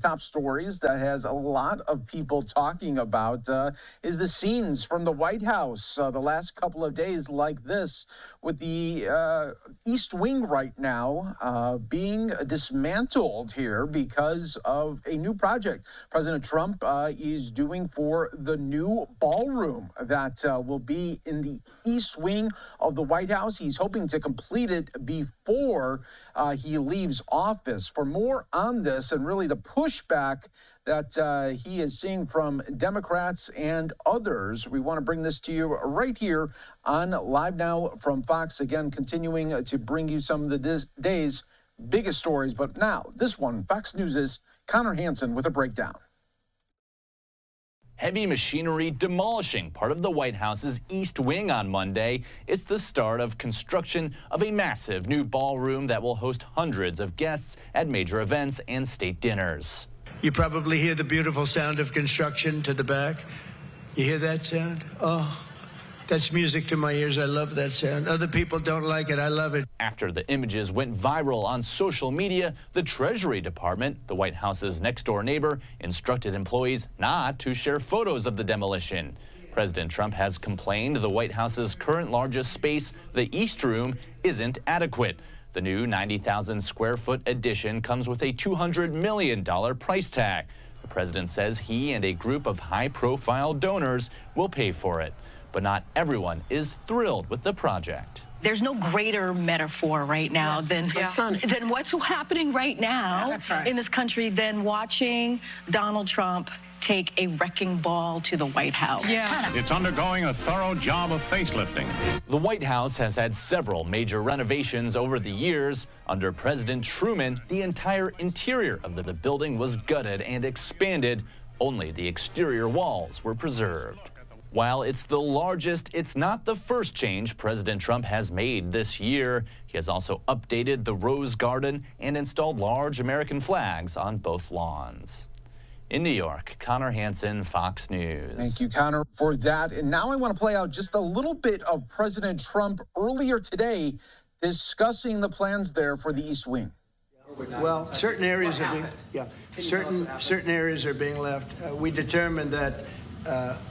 top stories that has a lot of people talking about is the scenes from the White House the last couple of days like this, with the East Wing right now being dismantled here because of a new project President Trump is doing for the new ballroom that will be in the East Wing of the White House. He's hoping to complete it before he leaves office. For more on this and really the pushback that he is seeing from Democrats and others, we want to bring this to you right here on Live Now from Fox. Again, continuing to bring you some of the day's biggest stories. But now, this one, Fox News' Connor Hansen with a breakdown. Heavy machinery demolishing part of the White House's East Wing on Monday. It's the start of construction of a massive new ballroom that will host hundreds of guests at major events and state dinners. You probably hear the beautiful sound of construction to the back. You hear that sound? Oh, that's music to my ears. I love that sound. Other people don't like it. I love it. After the images went viral on social media, the Treasury Department, the White House's next-door neighbor, instructed employees not to share photos of the demolition. President Trump has complained the White House's current largest space, the East Room, isn't adequate. The new 90,000 square foot addition comes with a $200 million price tag. The president says he and a group of high-profile donors will pay for it. But not everyone is thrilled with the project. There's no greater metaphor right now than what's happening right now in this country than watching Donald Trump take a wrecking ball to the White House. It's undergoing a thorough job of facelifting. The White House has had several major renovations over the years. Under President Truman, the entire interior of the building was gutted and expanded. Only the exterior walls were preserved. While it's the largest, it's not the first change President Trump has made this year. He has also updated the Rose Garden and installed large American flags on both lawns. In New York, Connor Hansen, Fox News. Thank you, Connor, for that. And now I want to play out just a little bit of President Trump earlier today discussing the plans there for the East Wing. Well, certain areas are being, certain areas are being left. We determined that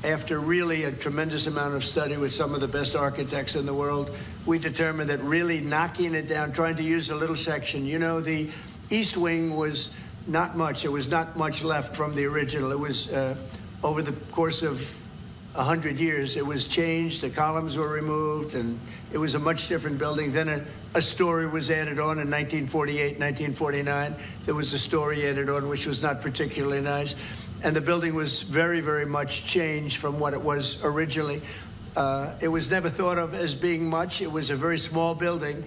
after really a tremendous amount of study with some of the best architects in the world, we determined that really knocking it down, trying to use a little section. You know, the East Wing was not much. There was not much left from the original. It was over the course of 100 years, it was changed. The columns were removed, and it was a much different building. Then a story was added on in 1948, 1949. There was a story added on, which was not particularly nice. And the building was very, very much changed from what it was originally. It was never thought of as being much. It was a very small building.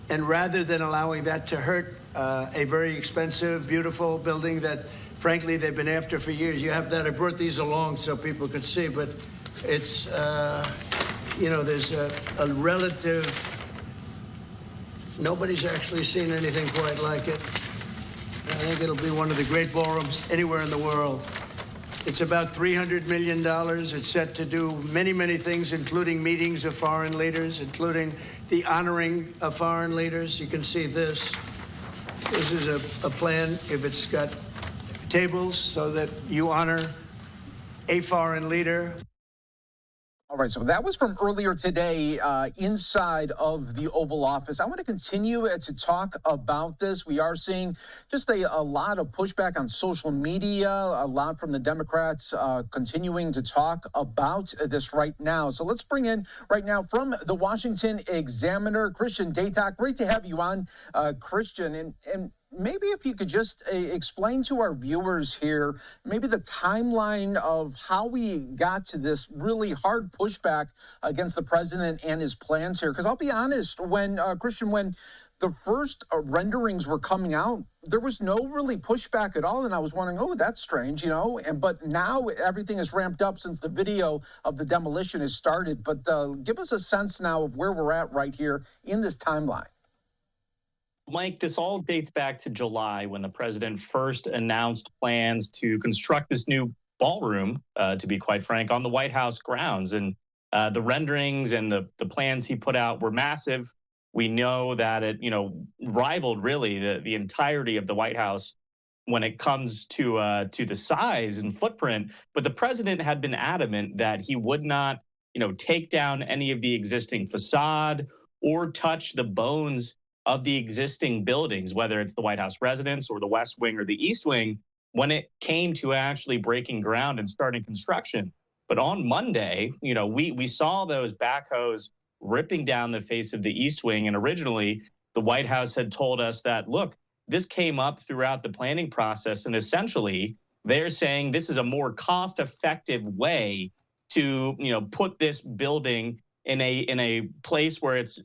And rather than allowing that to hurt a very expensive, beautiful building that, frankly, they've been after for years. You have that. I brought these along so people could see, but it's, you know, there's a relative, nobody's actually seen anything quite like it. I think it'll be one of the great ballrooms anywhere in the world. It's about $300 million. It's set to do many, many things, including meetings of foreign leaders, including the honoring of foreign leaders. You can see this. This is a plan. If it's got tables so that you honor a foreign leader. All right, so that was from earlier today inside of the Oval Office. I want to continue to talk about this. We are seeing just a lot of pushback on social media, a lot from the Democrats continuing to talk about this right now. So let's bring in right now from the Washington Examiner, Christian Datoc. Great to have you on, Christian. And maybe if you could just explain to our viewers here, maybe the timeline of how we got to this really hard pushback against the president and his plans here. Because I'll be honest, when, Christian, when the first renderings were coming out, there was no really pushback at all. And I was wondering, oh, that's strange, you know. But now everything is ramped up since the video of the demolition has started. But give us a sense now of where we're at right here in this timeline. Mike, this all dates back to July when the president first announced plans to construct this new ballroom, to be quite frank, on the White House grounds. And the renderings and the plans he put out were massive. We know that it, rivaled really the entirety of the White House when it comes to the size and footprint. But the president had been adamant that he would not, take down any of the existing facade or touch the bones of the existing buildings, whether it's the White House residence or the West Wing or the East Wing, when it came to actually breaking ground and starting construction. But on Monday, we saw those backhoes ripping down the face of the East Wing. And originally, the White House had told us that, look, this came up throughout the planning process. And essentially, they're saying this is a more cost-effective way to, put this building in a place where it's,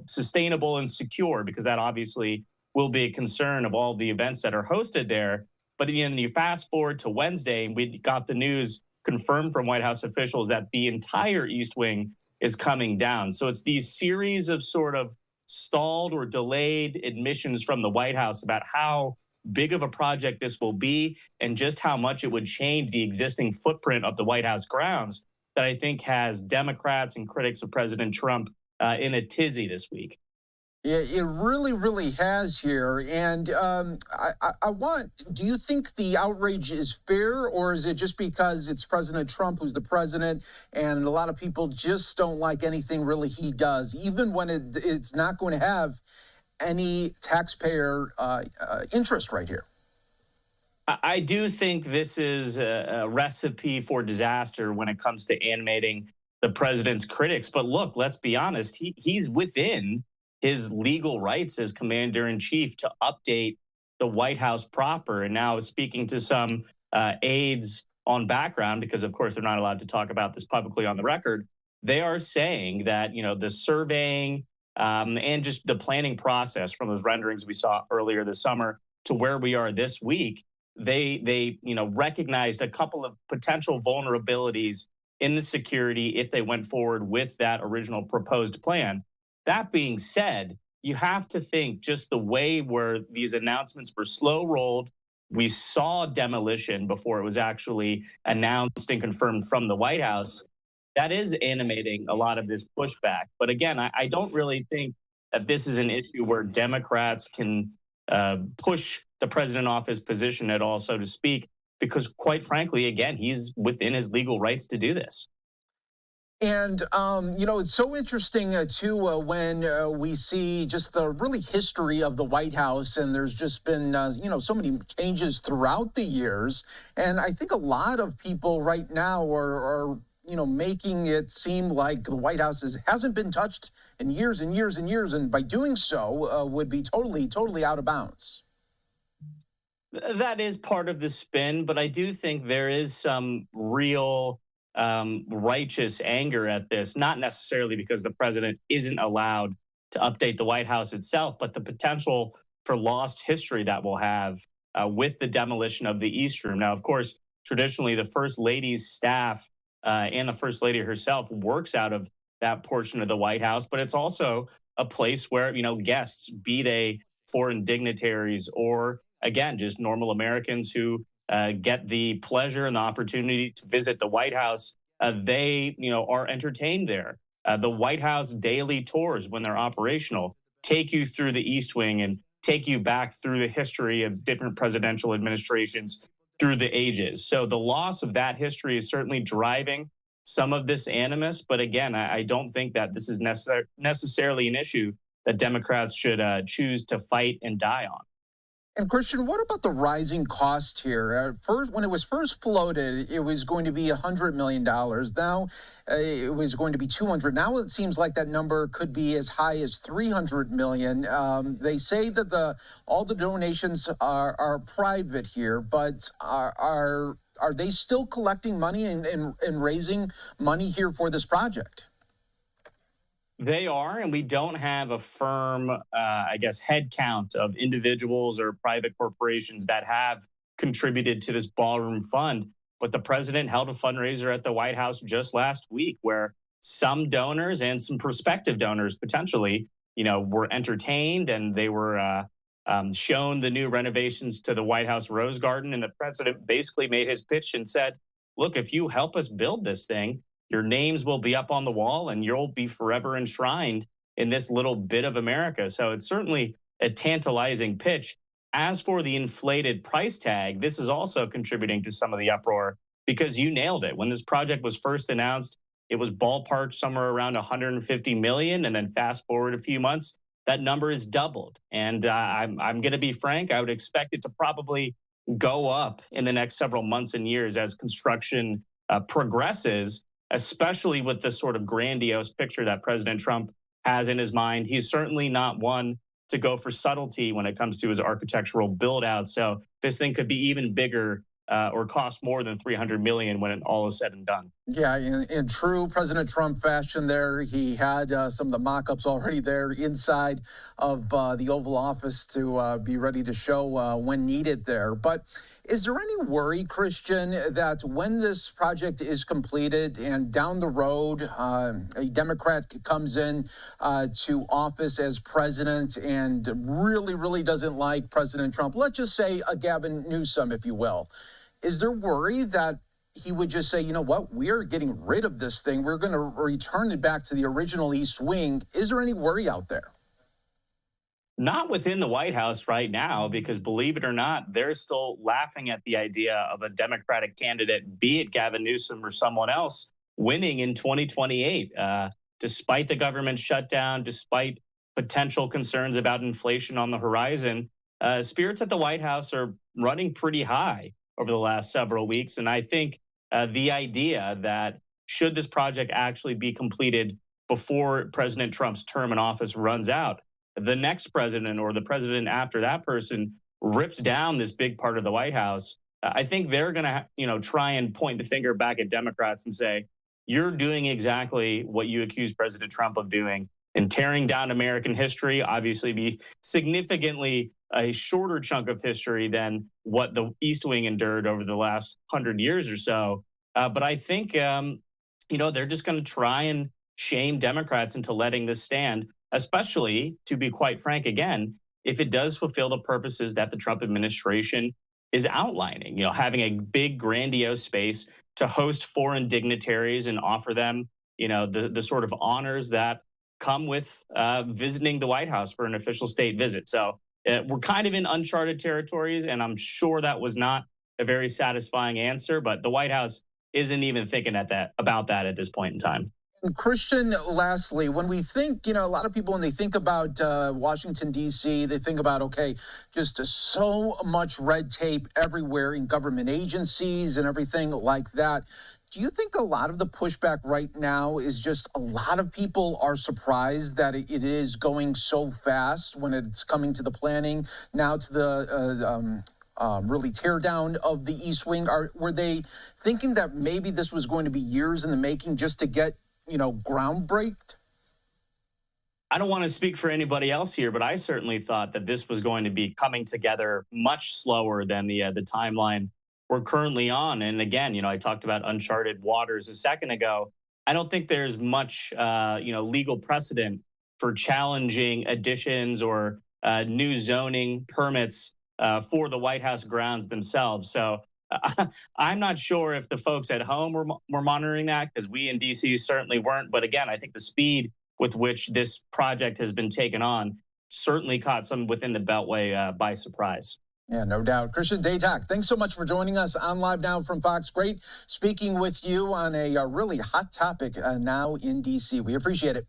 sustainable and secure, because that obviously will be a concern of all the events that are hosted there. But then you fast forward to Wednesday, and we got the news confirmed from White House officials that the entire East Wing is coming down. So it's these series of sort of stalled or delayed admissions from the White House about how big of a project this will be and just how much it would change the existing footprint of the White House grounds that I think has Democrats and critics of President Trump in a tizzy this week. Yeah, it really, really has here. And do you think the outrage is fair, or is it just because it's President Trump who's the president and a lot of people just don't like anything really he does, even when it's not going to have any taxpayer interest right here? I do think this is a recipe for disaster when it comes to animating the president's critics. But look, let's be honest, he's within his legal rights as commander-in-chief to update the White House proper. And now speaking to some aides on background, because of course they're not allowed to talk about this publicly on the record, they are saying that, the surveying and just the planning process from those renderings we saw earlier this summer to where we are this week, they recognized a couple of potential vulnerabilities in the security if they went forward with that original proposed plan. That being said, you have to think just the way where these announcements were slow rolled. We saw demolition before it was actually announced and confirmed from the White House. That is animating a lot of this pushback. But again, I don't really think that this is an issue where Democrats can push the president off his position at all, so to speak, because quite frankly, again, he's within his legal rights to do this. And, it's so interesting, too, when we see just the really history of the White House. And there's just been, so many changes throughout the years. And I think a lot of people right now are making it seem like the White House hasn't been touched in years and years and years. And by doing so would be totally out of bounds. That is part of the spin. But I do think there is some real righteous anger at this, not necessarily because the president isn't allowed to update the White House itself, but the potential for lost history that we'll have with the demolition of the East Room. Now, of course, traditionally, the First Lady's staff and the First Lady herself works out of that portion of the White House, but it's also a place where, guests, be they foreign dignitaries or, again, just normal Americans who get the pleasure and the opportunity to visit the White House, they, are entertained there. The White House daily tours, when they're operational, take you through the East Wing and take you back through the history of different presidential administrations through the ages. So the loss of that history is certainly driving some of this animus. But again, I don't think that this is necessarily an issue that Democrats should choose to fight and die on. And Christian, what about the rising cost here? First, when it was first floated, it was going to be $100 million. Now it was going to be 200. Now it seems like that number could be as high as 300 million. They say that all the donations are private here, but are they still collecting money and raising money here for this project? They are, and we don't have a firm, head count of individuals or private corporations that have contributed to this ballroom fund. But the president held a fundraiser at the White House just last week where some donors and some prospective donors potentially, were entertained, and they were shown the new renovations to the White House Rose Garden. And the president basically made his pitch and said, look, if you help us build this thing, your names will be up on the wall and you'll be forever enshrined in this little bit of America. So it's certainly a tantalizing pitch. As for the inflated price tag, this is also contributing to some of the uproar because you nailed it. When this project was first announced, it was ballparked somewhere around 150 million, and then fast forward a few months, that number is doubled. And I'm going to be frank, I would expect it to probably go up in the next several months and years as construction progresses, especially with the sort of grandiose picture that President Trump has in his mind. He's certainly not one to go for subtlety when it comes to his architectural build out. So this thing could be even bigger or cost more than 300 million when it all is said and done. Yeah, in true President Trump fashion there, he had some of the mock-ups already there inside of the Oval Office to be ready to show when needed there. But is there any worry, Christian, that when this project is completed and down the road a Democrat comes in to office as president and really doesn't like President Trump, let's just say a Gavin Newsom, if you will, is there worry that he would just say, you know what, we're getting rid of this thing, we're going to return it back to the original East Wing? Is there any worry out there? Not within the White House right now, because believe it or not, they're still laughing at the idea of a Democratic candidate, be it Gavin Newsom or someone else, winning in 2028. Despite the government shutdown, despite potential concerns about inflation on the horizon, spirits at the White House are running pretty high over the last several weeks. And I think the idea that should this project actually be completed before President Trump's term in office runs out, the next president or the president after that person rips down this big part of the White House, I think they're going to, try and point the finger back at Democrats and say, you're doing exactly what you accuse President Trump of doing, and tearing down American history, obviously be significantly a shorter chunk of history than what the East Wing endured over the last 100 years or so. But I think, they're just going to try and shame Democrats into letting this stand, especially, to be quite frank again, if it does fulfill the purposes that the Trump administration is outlining, having a big, grandiose space to host foreign dignitaries and offer them, the sort of honors that come with visiting the White House for an official state visit. So we're kind of in uncharted territories, and I'm sure that was not a very satisfying answer, but the White House isn't even thinking about that at this point in time. And Christian, lastly, when we think, a lot of people, when they think about Washington, D.C., they think about, okay, just so much red tape everywhere in government agencies and everything like that. Do you think a lot of the pushback right now is just a lot of people are surprised that it is going so fast when it's coming to the planning, now to the really tear down of the East Wing? Were they thinking that maybe this was going to be years in the making just to get, ground breaked? I don't want to speak for anybody else here, but I certainly thought that this was going to be coming together much slower than the timeline we're currently on. And again, I talked about uncharted waters a second ago. I don't think there's much, legal precedent for challenging additions or new zoning permits for the White House grounds themselves. So I'm not sure if the folks at home were monitoring that, because we in D.C. certainly weren't. But again, I think the speed with which this project has been taken on certainly caught some within the Beltway by surprise. Yeah, no doubt. Christian Datoc, thanks so much for joining us on Live Now from Fox. Great speaking with you on a really hot topic now in D.C. We appreciate it.